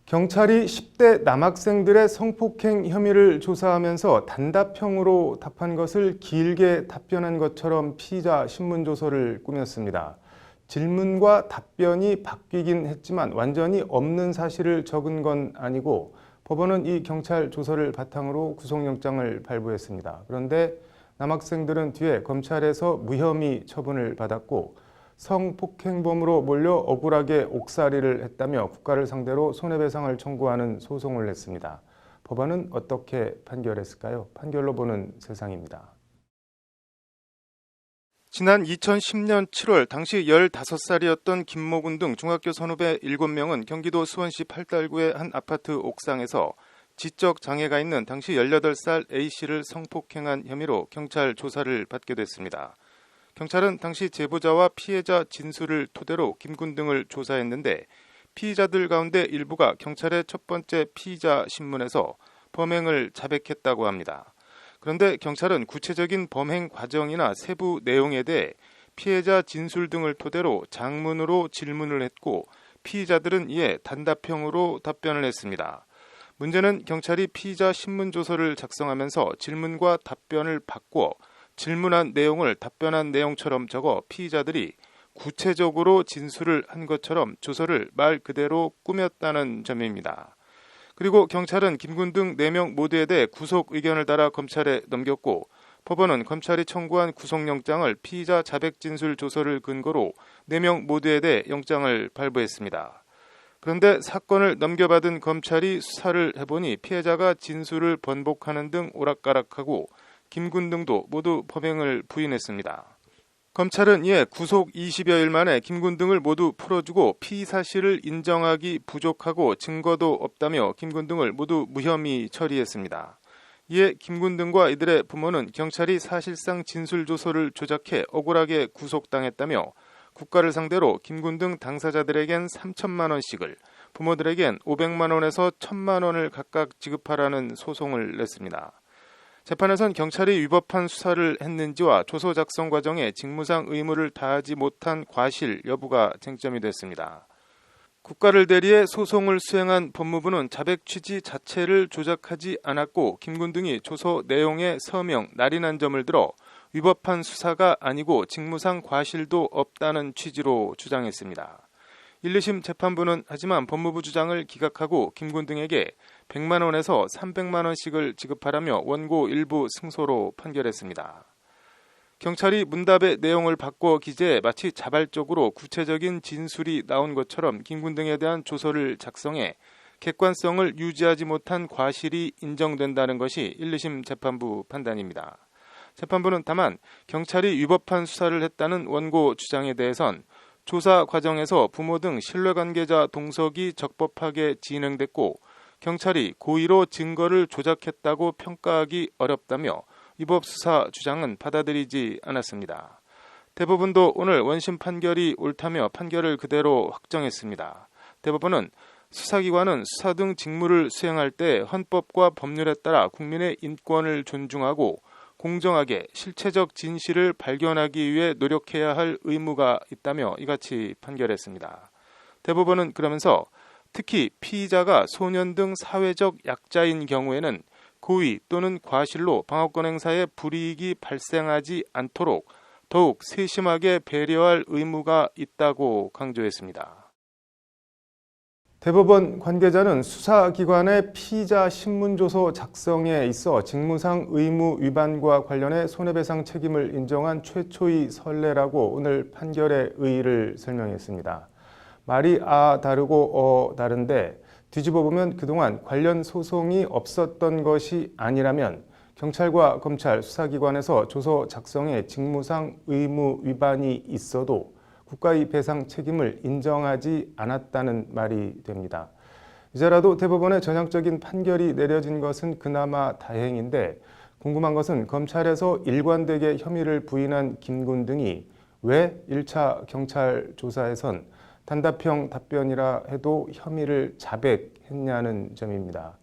경찰이 10대 남학생들의 성폭행 혐의를 조사하면서 단답형으로 답한 것을 길게 답변한 것처럼 피의자 신문조서를 꾸몄습니다. 질문과 답변이 바뀌긴 했지만 완전히 없는 사실을 적은 건 아니고 법원은 이 경찰 조서를 바탕으로 구속영장을 발부했습니다. 그런데 남학생들은 뒤에 검찰에서 무혐의 처분을 받았고 성폭행범으로 몰려 억울하게 옥살이를 했다며 국가를 상대로 손해배상을 청구하는 소송을 냈습니다. 법원은 어떻게 판결했을까요? 판결로 보는 세상입니다. 지난 2010년 7월 당시 15살이었던 김모군 등 중학교 선후배 7명은 경기도 수원시 팔달구의 한 아파트 옥상에서 지적 장애가 있는 당시 18살 A씨를 성폭행한 혐의로 경찰 조사를 받게 됐습니다. 경찰은 당시 제보자와 피해자 진술을 토대로 김군 등을 조사했는데 피의자들 가운데 일부가 경찰의 첫 번째 피의자 신문에서 범행을 자백했다고 합니다. 그런데 경찰은 구체적인 범행 과정이나 세부 내용에 대해 피해자 진술 등을 토대로 장문으로 질문을 했고 피의자들은 이에 단답형으로 답변을 했습니다. 문제는 경찰이 피의자 신문조서를 작성하면서 질문과 답변을 바꿔 질문한 내용을 답변한 내용처럼 적어 피의자들이 구체적으로 진술을 한 것처럼 조서를 말 그대로 꾸몄다는 점입니다. 그리고 경찰은 김군 등 4명 모두에 대해 구속 의견을 달아 검찰에 넘겼고 법원은 검찰이 청구한 구속영장을 피의자 자백 진술 조서를 근거로 4명 모두에 대해 영장을 발부했습니다. 그런데 사건을 넘겨받은 검찰이 수사를 해보니 피해자가 진술을 번복하는 등 오락가락하고 김군 등도 모두 범행을 부인했습니다. 검찰은 이에 구속 20여일 만에 김군 등을 모두 풀어주고 피의 사실을 인정하기 부족하고 증거도 없다며 김군 등을 모두 무혐의 처리했습니다. 이에 김군 등과 이들의 부모는 경찰이 사실상 진술조서를 조작해 억울하게 구속당했다며 국가를 상대로 김군 등 당사자들에겐 3천만 원씩을, 부모들에겐 500만 원에서 1,000만 원을 각각 지급하라는 소송을 냈습니다. 재판에선 경찰이 위법한 수사를 했는지와 조서 작성 과정에 직무상 의무를 다하지 못한 과실 여부가 쟁점이 됐습니다. 국가를 대리해 소송을 수행한 법무부는 자백 취지 자체를 조작하지 않았고 김군 등이 조서 내용에 서명, 날인한 점을 들어 위법한 수사가 아니고 직무상 과실도 없다는 취지로 주장했습니다. 1, 2심 재판부는 하지만 법무부 주장을 기각하고 김군 등에게 100만 원에서 300만 원씩을 지급하라며 원고 일부 승소로 판결했습니다. 경찰이 문답의 내용을 바꿔 기재해 마치 자발적으로 구체적인 진술이 나온 것처럼 김군 등에 대한 조서를 작성해 객관성을 유지하지 못한 과실이 인정된다는 것이 1, 2심 재판부 판단입니다. 재판부는 다만 경찰이 위법한 수사를 했다는 원고 주장에 대해선 조사 과정에서 부모 등 신뢰관계자 동석이 적법하게 진행됐고 경찰이 고의로 증거를 조작했다고 평가하기 어렵다며 위법 수사 주장은 받아들이지 않았습니다. 대법원도 오늘 원심 판결이 옳다며 판결을 그대로 확정했습니다. 대법원은 수사기관은 수사 등 직무를 수행할 때 헌법과 법률에 따라 국민의 인권을 존중하고 공정하게 실체적 진실을 발견하기 위해 노력해야 할 의무가 있다며 이같이 판결했습니다. 대법원은 그러면서 특히 피의자가 소년 등 사회적 약자인 경우에는 고의 또는 과실로 방어권 행사에 불이익이 발생하지 않도록 더욱 세심하게 배려할 의무가 있다고 강조했습니다. 대법원 관계자는 수사기관의 피의자 신문조서 작성에 있어 직무상 의무 위반과 관련해 손해배상 책임을 인정한 최초의 선례라고 오늘 판결의 의의를 설명했습니다. 말이 다르고 다른데 뒤집어 보면 그동안 관련 소송이 없었던 것이 아니라면 경찰과 검찰, 수사기관에서 조서 작성에 직무상 의무 위반이 있어도 국가의 배상 책임을 인정하지 않았다는 말이 됩니다. 이제라도 대법원의 전향적인 판결이 내려진 것은 그나마 다행인데 궁금한 것은 검찰에서 일관되게 혐의를 부인한 김군 등이 왜 1차 경찰 조사에선 단답형 답변이라 해도 혐의를 자백했냐는 점입니다.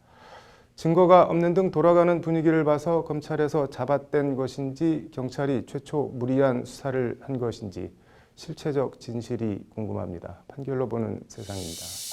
증거가 없는 등 돌아가는 분위기를 봐서 검찰에서 잡아댄 것인지 경찰이 최초 무리한 수사를 한 것인지 실체적 진실이 궁금합니다. 판결로 보는 세상입니다.